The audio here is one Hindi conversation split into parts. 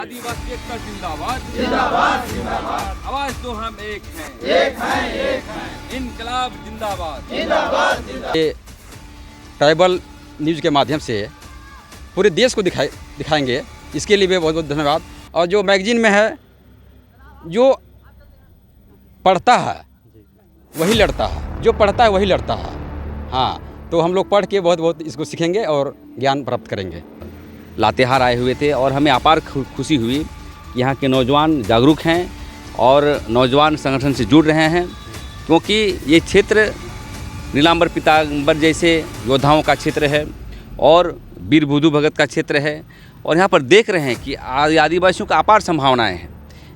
आदिवासी एकता जिंदाबाद जिंदाबाद जिंदाबाद। आवाज दो हम एक हैं एक हैं। इनकलाब जिंदाबाद जिंदाबाद जिंदाबाद। ये ट्राइबल न्यूज़ के माध्यम से पूरे देश को दिखाएंगे, इसके लिए भी बहुत बहुत धन्यवाद। और जो मैगजीन में है, जो पढ़ता है वही लड़ता है, जो पढ़ता है वही लड़ता है। हाँ, तो हम लोग पढ़ के बहुत बहुत इसको सीखेंगे और ज्ञान प्राप्त करेंगे। लातेहार आए हुए थे और हमें अपार खुशी हुई। यहाँ के नौजवान जागरूक हैं और नौजवान संगठन से जुड़ रहे हैं, क्योंकि ये क्षेत्र नीलांबर पीताम्बर जैसे योद्धाओं का क्षेत्र है और वीर बुद्धू भगत का क्षेत्र है। और यहाँ पर देख रहे हैं कि आदिवासियों का अपार संभावनाएं हैं,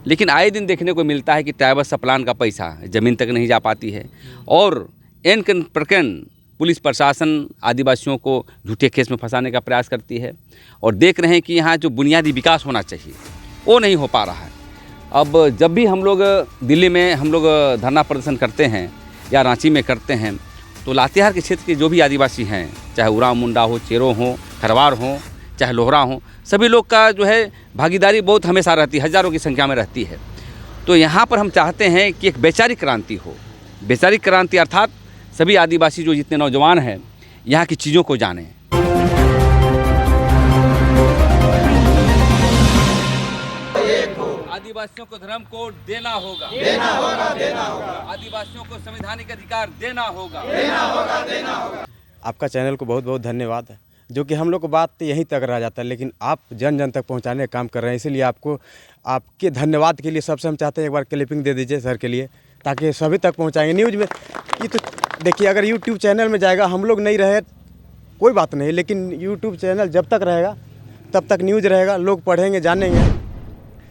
लेकिन आए दिन देखने को मिलता है कि ट्राइबल सप्लान का पैसा ज़मीन तक नहीं जा पाती है और एन प्रकरण पुलिस प्रशासन आदिवासियों को झूठे केस में फंसाने का प्रयास करती है। और देख रहे हैं कि यहाँ जो बुनियादी विकास होना चाहिए वो नहीं हो पा रहा है। अब जब भी हम लोग दिल्ली में हम लोग धरना प्रदर्शन करते हैं या रांची में करते हैं, तो लातेहार के क्षेत्र के जो भी आदिवासी हैं, चाहे उरांव मुंडा हो, चेरो हो, खरवार हो, चाहे लोहरा हो, सभी लोग का जो है भागीदारी बहुत हमेशा रहती है, हज़ारों की संख्या में रहती है। तो यहाँ पर हम चाहते हैं कि एक वैचारिक क्रांति हो। वैचारिक क्रांति अर्थात सभी आदिवासी जो जितने नौजवान हैं यहाँ की चीज़ों को जानें। आदिवासियों को धर्म कोड देना होगा देना होगा देना होगा। आदिवासियों को संवैधानिक अधिकार देना होगा देना होगा देना होगा। आपका चैनल को बहुत बहुत धन्यवाद है, जो कि हम लोग को बात यहीं तक रह जाता है, लेकिन आप जन जन तक पहुंचाने का काम कर रहे हैं। इसीलिए आपको आपके धन्यवाद के लिए सबसे हम चाहते हैं एक बार क्लिपिंग दे दीजिए सर के लिए, ताकि सभी तक पहुंचाएंगे न्यूज़ में। ये तो देखिए, अगर यूट्यूब चैनल में जाएगा, हम लोग नहीं रहे कोई बात नहीं, लेकिन यूट्यूब चैनल जब तक रहेगा तब तक न्यूज़ रहेगा, लोग पढ़ेंगे, जानेंगे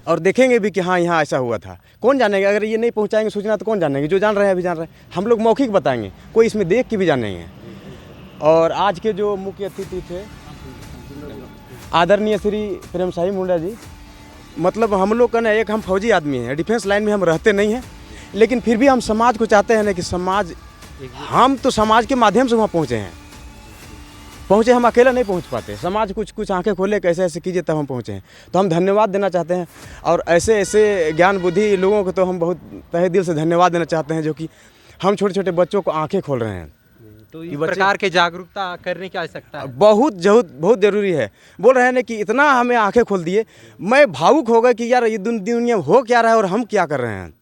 और देखेंगे भी कि हाँ यहाँ ऐसा हुआ था। कौन जानेंगे? अगर ये नहीं पहुँचाएंगे सूचना तो कौन जानेंगे? जो जान रहे हैं अभी जान रहे हैं। हम लोग मौखिक बताएंगे, कोई इसमें देख के भी जानेंगे। और आज के जो मुख्य अतिथि थे आदरणीय श्री प्रेम साहिब मुंडा जी, मतलब हम लोग का ना, एक हम फौजी आदमी हैं, डिफेंस लाइन में हम रहते नहीं हैं, लेकिन फिर भी हम समाज को चाहते हैं ना कि समाज, हम तो समाज के माध्यम से वहाँ पहुँचे, हम अकेला नहीं पहुँच पाते। समाज कुछ आंखें खोले, कैसे ऐसे कीजिए तब हम पहुँचे हैं। तो हम धन्यवाद देना चाहते हैं और ऐसे ज्ञान बुद्धि लोगों को तो हम बहुत तहे दिल से धन्यवाद देना चाहते हैं, जो कि हम छोटे छोटे बच्चों को आंखें खोल रहे हैं। तो इस प्रकार के जागरूकता करने की आवश्यकता है, बहुत ज़रूरी है। बोल रहे हैं ना कि इतना हमें आंखें खोल दिए, मैं भावुक हो गया कि यार ये दुनिया में हो क्या रहा है और हम क्या कर रहे हैं।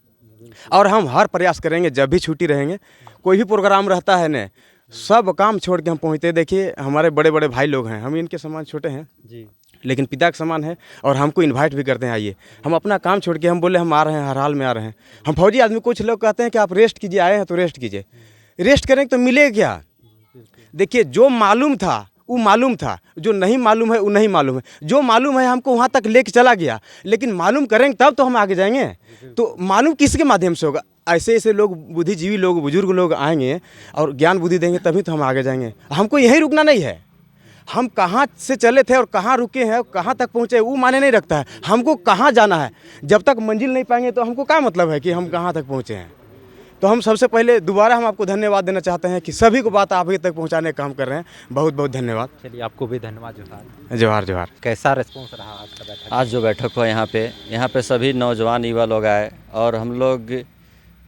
और हम हर प्रयास करेंगे, जब भी छुट्टी रहेंगे, कोई भी प्रोग्राम रहता है ना, सब काम छोड़ के हम पहुँचते। देखिए हमारे बड़े बड़े भाई लोग हैं, हम इनके समान छोटे हैं जी, लेकिन पिता के समान है, और हमको इनवाइट भी करते हैं, आइए। हम अपना काम छोड़ के हम बोले हम आ रहे हैं, हर हाल में आ रहे हैं। हम फौजी आदमी, कुछ लोग कहते हैं कि आप रेस्ट कीजिए, आए हैं तो रेस्ट कीजिए। रेस्ट करेंगे तो मिलेगा क्या? देखिए, जो मालूम था वो मालूम था, जो नहीं मालूम है वो नहीं मालूम है। जो मालूम है हमको वहाँ तक लेके चला गया, लेकिन मालूम करेंगे तब तो हम आगे जाएंगे। तो मालूम किसके माध्यम से होगा? ऐसे ऐसे लोग, बुद्धिजीवी लोग, बुजुर्ग लोग आएंगे और ज्ञान बुद्धि देंगे, तभी तो हम आगे जाएंगे। हमको यहीं रुकना नहीं है। हम कहाँ से चले थे और कहाँ रुके हैं, कहाँ तक पहुँचे, वो माने नहीं रखता है। हमको कहाँ जाना है, जब तक मंजिल नहीं पाएंगे तो हमको क्या मतलब है कि हम कहाँ तक पहुँचे हैं। तो हम सबसे पहले दोबारा हम आपको धन्यवाद देना चाहते हैं कि सभी को बात आप तक पहुंचाने का काम कर रहे हैं। बहुत बहुत धन्यवाद। चलिए, आपको भी धन्यवाद। जोहार जोहार जोहार। कैसा रिस्पॉन्स रहा आज का बैठक? आज जो बैठक हुआ यहाँ पे सभी नौजवान युवा लोग आए और हम लोग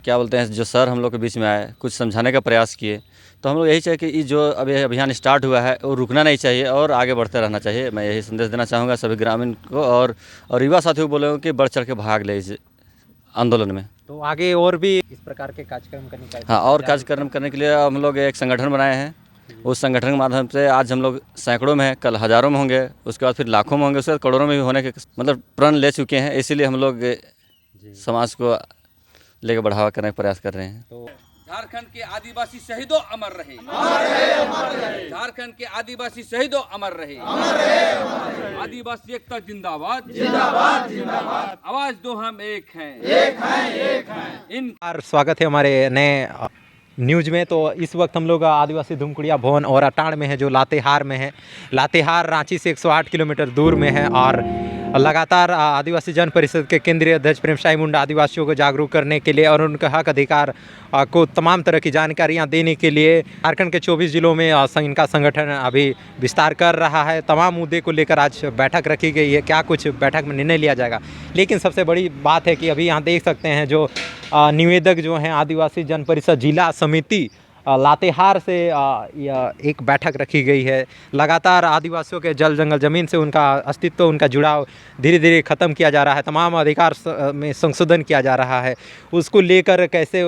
क्या बोलते हैं, जो सर हम लोग के बीच में आए, कुछ समझाने का प्रयास किए। तो हम लोग यही चाहिए कि ये जो अभी अभियान स्टार्ट हुआ है वो रुकना नहीं चाहिए और आगे बढ़ते रहना चाहिए। मैं यही संदेश देना चाहूँगा सभी ग्रामीण को और युवा साथियों को बोलूँगा कि बढ़ चढ़ के भाग ले इस आंदोलन में। तो आगे और भी इस प्रकार के कार्यक्रम करने का, हाँ, और कार्यक्रम करने के लिए हम लोग एक संगठन बनाए हैं। उस संगठन के माध्यम से आज हम लोग सैकड़ों में हैं, कल हज़ारों में होंगे, उसके बाद फिर लाखों में होंगे, उसके बाद करोड़ों में भी होने के मतलब प्रण ले चुके हैं। इसीलिए हम लोग समाज को लेकर बढ़ावा करने का प्रयास कर रहे हैं। तो झारखंड के आदिवासी शहीदों अमर रहे, झारखंड के आदिवासी शहीदों अमर रहे। आदिवासी एकता जिंदाबाद जिंदाबाद जिंदाबाद। आवाज दो हम एक हैं एक हैं। इन स्वागत है हमारे नए न्यूज़ में। तो इस वक्त हम लोग आदिवासी धूमकुड़िया भवन और अटाण में है, जो लातेहार में है। लातेहार रांची से 108 किलोमीटर दूर में है और लगातार आदिवासी जन परिषद के केंद्रीय अध्यक्ष प्रेमसाई मुंडा आदिवासियों को जागरूक करने के लिए और उनका हक अधिकार को तमाम तरह की जानकारियां देने के लिए झारखंड के 24 जिलों में इनका संगठन अभी विस्तार कर रहा है। तमाम मुद्दे को लेकर आज बैठक रखी गई है। क्या कुछ बैठक में निर्णय लिया जाएगा, लेकिन सबसे बड़ी बात है कि अभी यहाँ देख सकते हैं जो निवेदक जो हैं आदिवासी जन परिषद जिला समिति लातेहार से एक बैठक रखी गई है। लगातार आदिवासियों के जल जंगल ज़मीन से उनका अस्तित्व, उनका जुड़ाव धीरे धीरे ख़त्म किया जा रहा है। तमाम अधिकार में संशोधन किया जा रहा है। उसको लेकर कैसे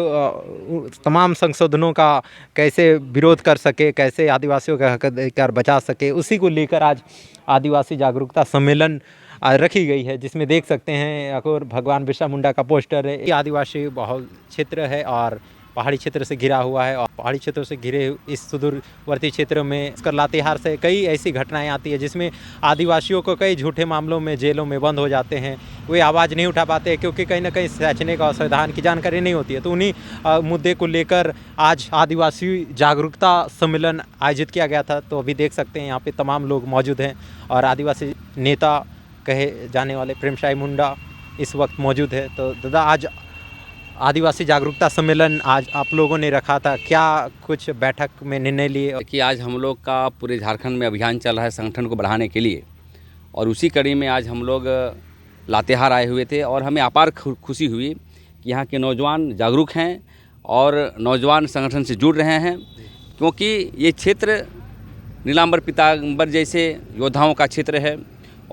तमाम संशोधनों का कैसे विरोध कर सके, कैसे आदिवासियों का हक अधिकार बचा सके, उसी को लेकर आज आदिवासी जागरूकता सम्मेलन रखी गई है, जिसमें देख सकते हैं अकोर भगवान बिरसा मुंडा का पोस्टर है। ये आदिवासी बहुल क्षेत्र है और पहाड़ी क्षेत्र से घिरा हुआ है और पहाड़ी क्षेत्रों से घिरे इस सुदूरवर्ती क्षेत्र में लातेहार से कई ऐसी घटनाएं आती है जिसमें आदिवासियों को कई झूठे मामलों में जेलों में बंद हो जाते हैं। वे आवाज़ नहीं उठा पाते क्योंकि कहीं ना कहीं शैक्षणिक और संविधान की जानकारी नहीं होती है। तो उन्हीं मुद्दे को लेकर आज आदिवासी जागरूकता सम्मेलन आयोजित किया गया था। तो अभी देख सकते हैं यहाँ पे तमाम लोग मौजूद हैं और आदिवासी नेता कहे जाने वाले प्रेमसाई मुंडा इस वक्त मौजूद है। तो दादा, आज आदिवासी जागरूकता सम्मेलन आज आप लोगों ने रखा था, क्या कुछ बैठक में निर्णय लिए? कि आज हम लोग का पूरे झारखंड में अभियान चल रहा है संगठन को बढ़ाने के लिए, और उसी कड़ी में आज हम लोग लातेहार आए हुए थे और हमें अपार खुशी हुई कि यहाँ के नौजवान जागरूक हैं और नौजवान संगठन से जुड़ रहे हैं, क्योंकि ये क्षेत्र नीलांबर पीताम्बर जैसे योद्धाओं का क्षेत्र है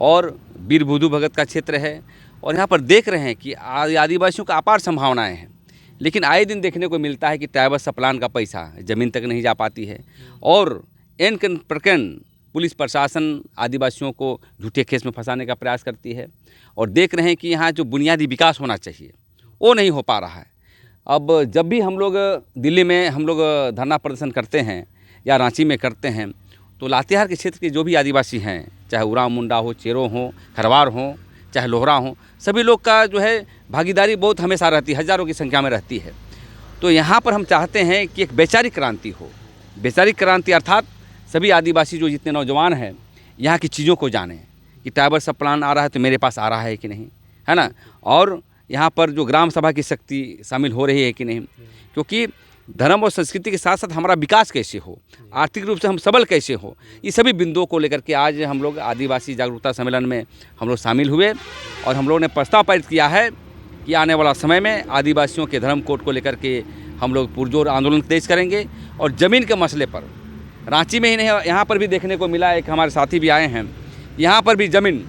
और वीर बुद्धू भगत का क्षेत्र है। और यहाँ पर देख रहे हैं कि आदिवासियों का अपार संभावनाएं हैं, लेकिन आए दिन देखने को मिलता है कि ट्राइबल सप्लान का पैसा ज़मीन तक नहीं जा पाती है और एन प्रकरण पुलिस प्रशासन आदिवासियों को झूठे केस में फंसाने का प्रयास करती है। और देख रहे हैं कि यहाँ जो बुनियादी विकास होना चाहिए वो नहीं हो पा रहा है। अब जब भी हम लोग दिल्ली में हम लोग धरना प्रदर्शन करते हैं या रांची में करते हैं, तो लातेहार के क्षेत्र के जो भी आदिवासी हैं, चाहे उरांव मुंडा हो, चेरो हो, खरवार हो, चाहे लोहरा हो, सभी लोग का जो है भागीदारी बहुत हमेशा रहती है, हज़ारों की संख्या में रहती है। तो यहाँ पर हम चाहते हैं कि एक वैचारिक क्रांति हो। वैचारिक क्रांति अर्थात सभी आदिवासी जो जितने नौजवान हैं यहाँ की चीज़ों को जानें कि ट्राइबल सब प्लान आ रहा है तो मेरे पास आ रहा है कि नहीं, है ना, और यहाँ पर जो ग्राम सभा की शक्ति शामिल हो रही है कि नहीं, क्योंकि धर्म और संस्कृति के साथ साथ हमारा विकास कैसे हो, आर्थिक रूप से हम सबल कैसे हो, ये सभी बिंदुओं को लेकर के आज हम लोग आदिवासी जागरूकता सम्मेलन में हम लोग शामिल हुए और हम लोगों ने प्रस्ताव पारित किया है कि आने वाला समय में आदिवासियों के धर्म कोड को लेकर के हम लोग पुरजोर आंदोलन तेज करेंगे। और ज़मीन के मसले पर रांची में ही नहीं, यहाँ पर भी देखने को मिला, एक हमारे साथी भी आए हैं, यहाँ पर भी ज़मीन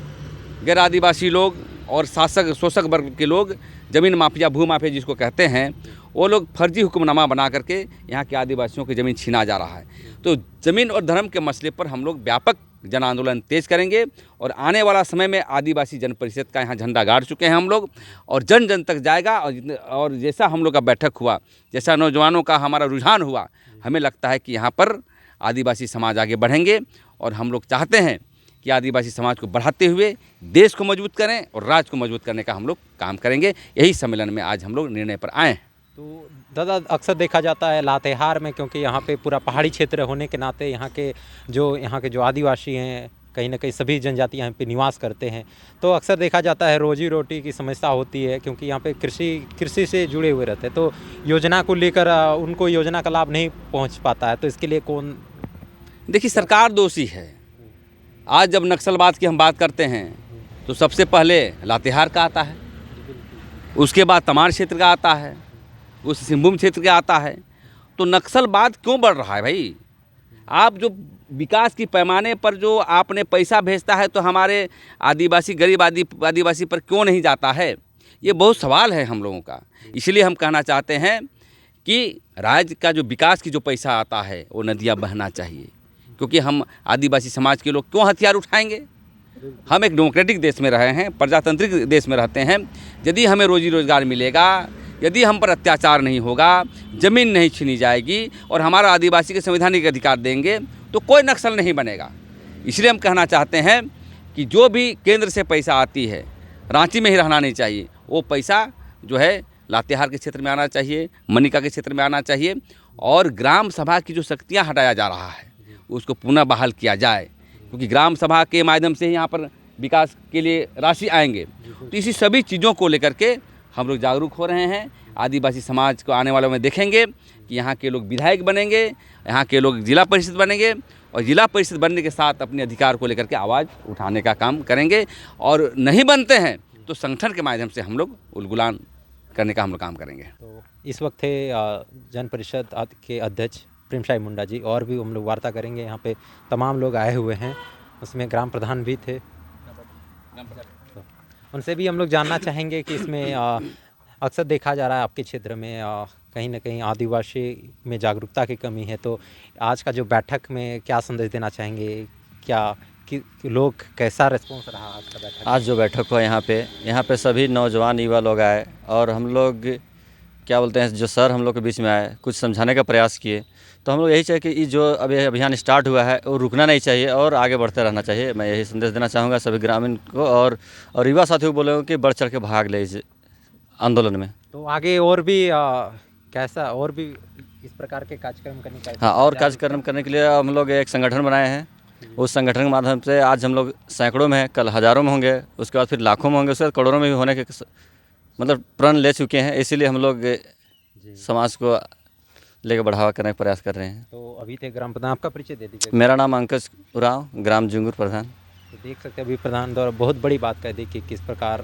गैर आदिवासी लोग और शासक शोषक वर्ग के लोग ज़मीन माफिया, भू माफिया जिसको कहते हैं, वो लोग फर्जी हुक्मनामा बना करके यहाँ के आदिवासियों की ज़मीन छीना जा रहा है। तो ज़मीन और धर्म के मसले पर हम लोग व्यापक जन आंदोलन तेज करेंगे और आने वाला समय में आदिवासी जन परिषद का यहाँ झंडा गाड़ चुके हैं हम लोग और जन जन तक जाएगा। और जैसा हम लोग का बैठक हुआ, जैसा नौजवानों का हमारा रुझान हुआ, हमें लगता है कि यहाँ पर आदिवासी समाज आगे बढ़ेंगे और हम लोग चाहते हैं कि आदिवासी समाज को बढ़ाते हुए देश को मजबूत करें और राज्य को मजबूत करने का हम लोग काम करेंगे। यही सम्मेलन में आज हम लोग निर्णय पर आए हैं। तो दादा, अक्सर देखा जाता है लातेहार में, क्योंकि यहाँ पे पूरा पहाड़ी क्षेत्र होने के नाते यहाँ के जो आदिवासी हैं, कहीं ना कहीं सभी जनजाति यहाँ पे निवास करते हैं। तो अक्सर देखा जाता है रोजी रोटी की समस्या होती है, क्योंकि यहाँ पे कृषि से जुड़े हुए रहते हैं। तो योजना को लेकर उनको योजना का लाभ नहीं पहुँच पाता है, तो इसके लिए कौन? देखिए, सरकार दोषी है। आज जब नक्सलवाद की हम बात करते हैं तो सबसे पहले लातेहार का आता है, उसके बाद तमाड़ क्षेत्र का आता है, उस सिंहभूम क्षेत्र का आता है। तो नक्सलवाद क्यों बढ़ रहा है भाई? आप जो विकास की पैमाने पर जो आपने पैसा भेजता है तो हमारे आदिवासी गरीब आदिवासी पर क्यों नहीं जाता है? ये बहुत सवाल है हम लोगों का। इसलिए हम कहना चाहते हैं कि राज्य का जो विकास की जो पैसा आता है वो नदियाँ बहना चाहिए, क्योंकि हम आदिवासी समाज के लोग क्यों हथियार उठाएंगे? हम एक डेमोक्रेटिक देश में रहे हैं, प्रजातांत्रिक देश में रहते हैं। यदि हमें रोजी रोजगार मिलेगा, यदि हम पर अत्याचार नहीं होगा, ज़मीन नहीं छीनी जाएगी और हमारा आदिवासी के संवैधानिक अधिकार देंगे, तो कोई नक्सल नहीं बनेगा। इसलिए हम कहना चाहते हैं कि जो भी केंद्र से पैसा आती है रांची में ही रहना नहीं चाहिए, वो पैसा जो है लातेहार के क्षेत्र में आना चाहिए, मनिका के क्षेत्र में आना चाहिए और ग्राम सभा की जो शक्तियाँ हटाया जा रहा है उसको पुनः बहाल किया जाए, क्योंकि ग्राम सभा के माध्यम से ही यहाँ पर विकास के लिए राशि आएंगे। तो इसी सभी चीज़ों को लेकर के हम लोग जागरूक हो रहे हैं। आदिवासी समाज को आने वालों में देखेंगे कि यहाँ के लोग विधायक बनेंगे, यहाँ के लोग जिला परिषद बनेंगे और जिला परिषद बनने के साथ अपने अधिकार को लेकर के आवाज़ उठाने का काम करेंगे। और नहीं बनते हैं तो संगठन के माध्यम से हम लोग उलगुलान करने का हम लोग काम करेंगे। तो इस वक्त थे जन परिषद के अध्यक्ष प्रेम साई मुंडा जी, और भी हम लोग वार्ता करेंगे। यहाँ पे तमाम लोग आए हुए हैं, उसमें ग्राम प्रधान भी थे, तो उनसे भी हम लोग जानना चाहेंगे कि इसमें अक्सर देखा जा रहा है आपके क्षेत्र में कहीं ना कहीं आदिवासी में जागरूकता की कमी है। तो आज का जो बैठक में क्या संदेश देना चाहेंगे, क्या कि लोग कैसा रिस्पॉन्स रहा आज का बैठक? आज जो बैठक हुआ यहाँ पे सभी नौजवान युवा लोग आए और हम लोग क्या बोलते हैं, जो सर हम लोग के बीच में आए, कुछ समझाने का प्रयास किए। तो हम लोग यही चाहे कि ये जो अभी अभियान स्टार्ट हुआ है वो रुकना नहीं चाहिए और आगे बढ़ते रहना चाहिए। मैं यही संदेश देना चाहूँगा सभी ग्रामीण को और युवा साथियों को बोलूँगा कि बढ़ चढ़ के भाग ले इस आंदोलन में। तो आगे और भी कैसा और भी इस प्रकार के कार्यक्रम करने का? हाँ, और कार्यक्रम करने के लिए हम लोग एक संगठन बनाए हैं। उस संगठन के माध्यम से आज हम लोग सैकड़ों में हैं, कल हज़ारों में होंगे, उसके बाद फिर लाखों में होंगे, उसके बाद करोड़ों में भी होने के मतलब प्रण ले चुके हैं। इसीलिए हम लोग समाज को लेकर बढ़ावा करने का प्रयास कर रहे हैं। तो अभी थे ग्राम प्रधान, आपका परिचय दे दीजिए। मेरा नाम अंकुश उरांव, ग्राम जुंगुर प्रधान। तो देख सकते हैं अभी प्रधान द्वारा बहुत बड़ी बात कह दी कि किस प्रकार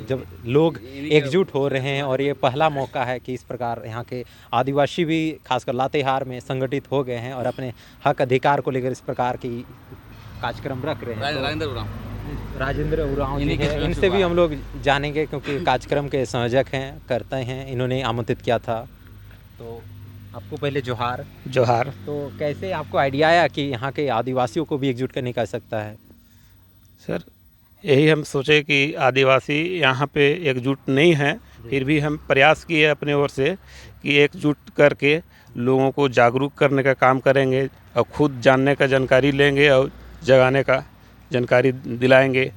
जब लोग एकजुट हो रहे हैं, और ये पहला मौका है कि इस प्रकार यहाँ के आदिवासी भी खासकर लातेहार में संगठित हो गए हैं और अपने हक अधिकार को लेकर इस प्रकार की कार्यक्रम रख रहे हैं। राजेंद्र उरांव जी हैं, इनसे भी हम लोग जानेंगे क्योंकि कार्यक्रम के संयोजक हैं, करते हैं, इन्होंने आमंत्रित किया था। तो आपको पहले जोहार। जोहार। तो कैसे आपको आइडिया आया कि यहाँ के आदिवासियों को भी एकजुट करने का सकता है? सर, यही हम सोचे कि आदिवासी यहाँ पे एकजुट नहीं हैं, फिर भी हम प्रयास किए अपने ओर से कि एकजुट करके लोगों को जागरूक करने का काम करेंगे और खुद जानने का जानकारी लेंगे और जगाने का जानकारी दिलाएंगे।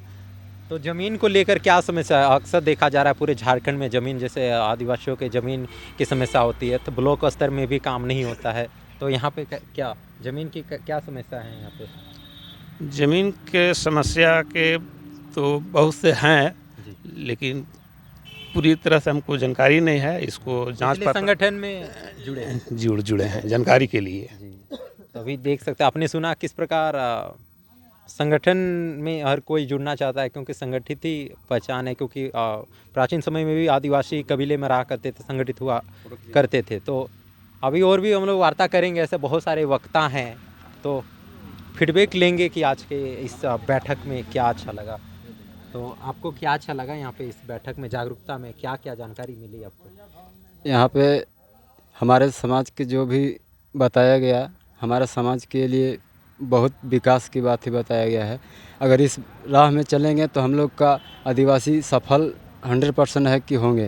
तो ज़मीन को लेकर क्या समस्या है? अक्सर देखा जा रहा है पूरे झारखंड में ज़मीन, जैसे आदिवासियों के ज़मीन की समस्या होती है, तो ब्लॉक स्तर में भी काम नहीं होता है। तो यहाँ पे क्या ज़मीन की क्या समस्या है यहाँ पे? ज़मीन के समस्या के तो बहुत से हैं, लेकिन पूरी तरह से हमको जानकारी नहीं है। इसको जांच पर संगठन में जुड़े हैं, जुड़े हैं जानकारी के लिए। तो अभी देख सकते हैं, आपने सुना किस प्रकार संगठन में हर कोई जुड़ना चाहता है, क्योंकि संगठित ही पहचान है। क्योंकि प्राचीन समय में भी आदिवासी कबीले में रहा करते थे, संगठित हुआ करते थे। तो अभी और भी हम लोग वार्ता करेंगे, ऐसे बहुत सारे वक्ता हैं, तो फीडबैक लेंगे कि आज के इस बैठक में क्या अच्छा लगा। तो आपको क्या अच्छा लगा यहाँ पे इस बैठक में, जागरूकता में क्या क्या जानकारी मिली आपको? यहाँ पे हमारे समाज के जो भी बताया गया, हमारे समाज के लिए बहुत विकास की बात ही बताया गया है। अगर इस राह में चलेंगे तो हम लोग का आदिवासी सफल 100% है कि होंगे।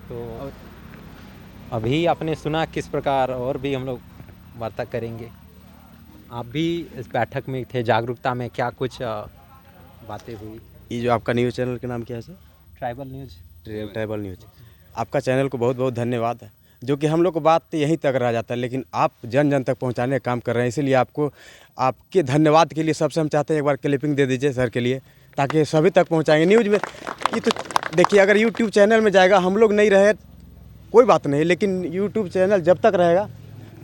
तो अभी आपने सुना किस प्रकार, और भी हम लोग वार्ता करेंगे। आप भी इस बैठक में थे, जागरूकता में क्या कुछ बातें हुई? ये जो आपका न्यूज़ चैनल का नाम क्या है sir? Tribal news. Tribal news. आपका चैनल को बहुत बहुत धन्यवाद है, जो कि हम लोग को बात यहीं तक रह जाता है, लेकिन आप जन जन तक पहुंचाने का काम कर रहे हैं। इसीलिए आपको, आपके धन्यवाद के लिए सबसे हम चाहते हैं एक बार क्लिपिंग दे दीजिए सर के लिए, ताकि सभी तक पहुंचाएंगे न्यूज़ में। ये तो देखिए, अगर यूट्यूब चैनल में जाएगा, हम लोग नहीं रहे कोई बात नहीं, लेकिन यूट्यूब चैनल जब तक रहेगा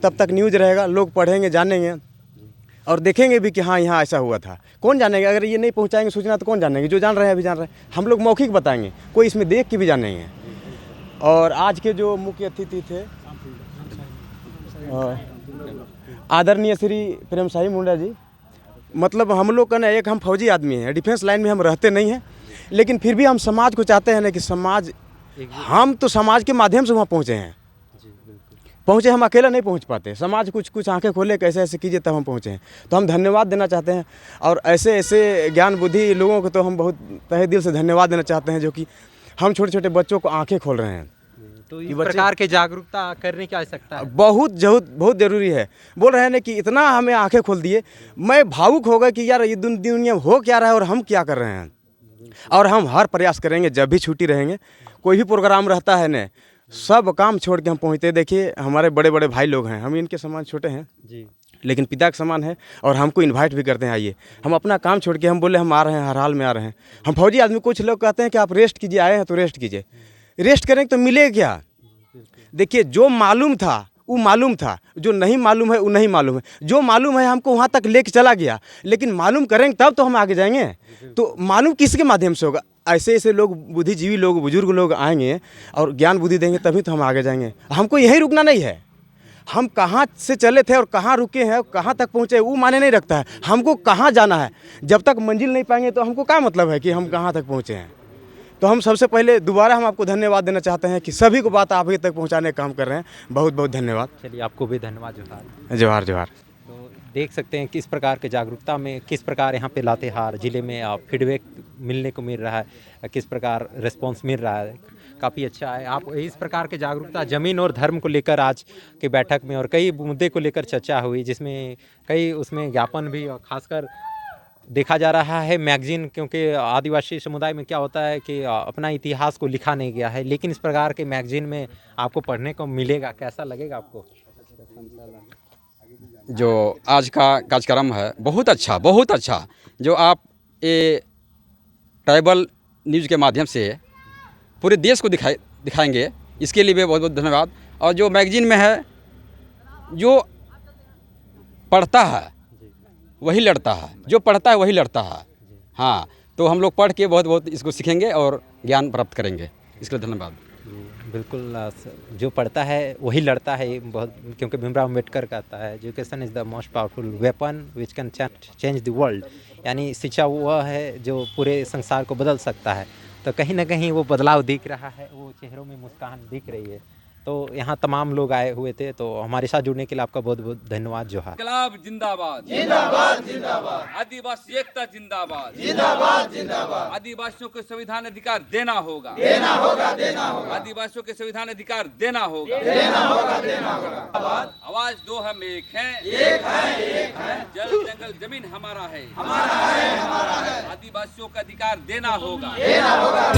तब तक न्यूज़ रहेगा, लोग पढ़ेंगे, जानेंगे और देखेंगे भी कि हाँ यहाँ ऐसा हुआ था। कौन जानेंगे अगर ये नहीं पहुँचाएंगे सूचना, तो कौन जानेंगे? जो जान रहे हैं अभी जान रहे हैं। हम लोग मौखिक बताएंगे, कोई इसमें देख के भी जानेंगे। और आज के जो मुख्य अतिथि थे आदरणीय श्री प्रेम साई मुंडा जी, मतलब हम लोग का ना, एक हम फौजी आदमी हैं, डिफेंस लाइन में हम रहते नहीं हैं, लेकिन फिर भी हम समाज को चाहते हैं ना कि समाज, हम तो समाज के माध्यम से वहाँ पहुँचे हैं। पहुँचे, हम अकेला नहीं पहुँच पाते, समाज कुछ आंखें खोले, कैसे ऐसे कीजिए तब हम पहुँचे हैं। तो हम धन्यवाद देना चाहते हैं, और ऐसे ऐसे ज्ञान बुद्धि लोगों को तो हम बहुत तहे दिल से धन्यवाद देना चाहते हैं, जो कि हम छोटे छोटे बच्चों को आंखें खोल रहे हैं। तो इस प्रकार के जागरूकता करने की आवश्यकता है, बहुत ज़रूरी है। बोल रहे हैं ना कि इतना हमें आंखें खोल दिए, मैं भावुक हो गया कि यार ये दुनिया हो क्या रहा है और हम क्या कर रहे हैं। और हम हर प्रयास करेंगे, जब भी छुट्टी रहेंगे, कोई भी प्रोग्राम रहता है ना, सब काम छोड़ के हम पहुँचते। देखिए हमारे बड़े बड़े भाई लोग हैं, हम इनके समान छोटे हैं जी, लेकिन पिता के समान है और हमको इनवाइट भी करते हैं, आइए। हम अपना काम छोड़ के हम बोले हम आ रहे हैं, हर हाल में आ रहे हैं। हम फौजी आदमी, कुछ लोग कहते हैं कि आप रेस्ट कीजिए, आए हैं तो रेस्ट कीजिए। रेस्ट करेंगे तो मिलेगा क्या? देखिए, जो मालूम था वो मालूम था, जो नहीं मालूम है वो नहीं मालूम है। जो मालूम है हमको वहाँ तक लेके चला गया, लेकिन मालूम करेंगे तब तो हम आगे जाएंगे। तो मालूम किसके माध्यम से होगा? ऐसे ऐसे लोग, बुद्धिजीवी लोग, बुजुर्ग लोग आएंगे और ज्ञान बुद्धि देंगे, तभी तो हम आगे जाएंगे। हमको यहीं रुकना नहीं है। हम कहाँ से चले थे और कहाँ रुके हैं, कहाँ तक पहुँचे, वो माने नहीं रखता है। हमको कहाँ जाना है, जब तक मंजिल नहीं पाएंगे तो हमको क्या मतलब है कि हम कहाँ तक पहुँचे हैं। तो हम सबसे पहले दोबारा हम आपको धन्यवाद देना चाहते हैं कि सभी को बात आप ही तक पहुँचाने का काम कर रहे हैं। बहुत बहुत धन्यवाद। चलिए, आपको भी धन्यवाद। जोहार। जोहार जोहार। तो देख सकते हैं किस प्रकार के जागरूकता में, किस प्रकार यहाँ पे लातेहार ज़िले में फीडबैक मिलने को मिल रहा है, किस प्रकार रिस्पांस मिल रहा है, काफ़ी अच्छा है। आप इस प्रकार के जागरूकता ज़मीन और धर्म को लेकर आज की बैठक में और कई मुद्दे को लेकर चर्चा हुई, जिसमें कई उसमें ज्ञापन भी, और खासकर देखा जा रहा है मैगजीन, क्योंकि आदिवासी समुदाय में क्या होता है कि अपना इतिहास को लिखा नहीं गया है, लेकिन इस प्रकार के मैगजीन में आपको पढ़ने को मिलेगा। कैसा लगेगा आपको? जो आज का कार्यक्रम है बहुत अच्छा, बहुत अच्छा। जो आप ये ट्राइबल न्यूज़ के माध्यम से पूरे देश को दिखाएंगे, इसके लिए भी बहुत बहुत धन्यवाद। और जो मैगजीन में है, जो पढ़ता है वही लड़ता है, जो पढ़ता है वही लड़ता है। हाँ, तो हम लोग पढ़ के बहुत बहुत इसको सीखेंगे और ज्ञान प्राप्त करेंगे। इसके लिए धन्यवाद। बिल्कुल, जो पढ़ता है वही लड़ता है, बहुत, क्योंकि भीमराव अम्बेडकर कहता है education is the most powerful weapon which can change the world. यानी शिक्षा वह है जो पूरे संसार को बदल सकता है। तो कहीं ना कहीं वो बदलाव दिख रहा है, वो चेहरों में मुस्कान दिख रही है। तो यहाँ तमाम लोग आए हुए थे, तो हमारे साथ जुड़ने के लिए आपका बहुत बहुत धन्यवाद। जोहार। इनकलाब जिंदाबाद, जिंदाबाद जिंदाबाद। आदिवासी एकता जिंदाबाद, जिंदाबाद जिंदाबाद। आदिवासियों को संविधान अधिकार देना होगा, देना होगा, देना होगा। आदिवासियों के संविधान अधिकार देना होगा, देना होगा, देना होगा। आवाज दो हम एक हैं, एक है, एक है। जल जंगल जमीन हमारा है, हमारा है, हमारा है। आदिवासियों का अधिकार देना होगा, देना होगा।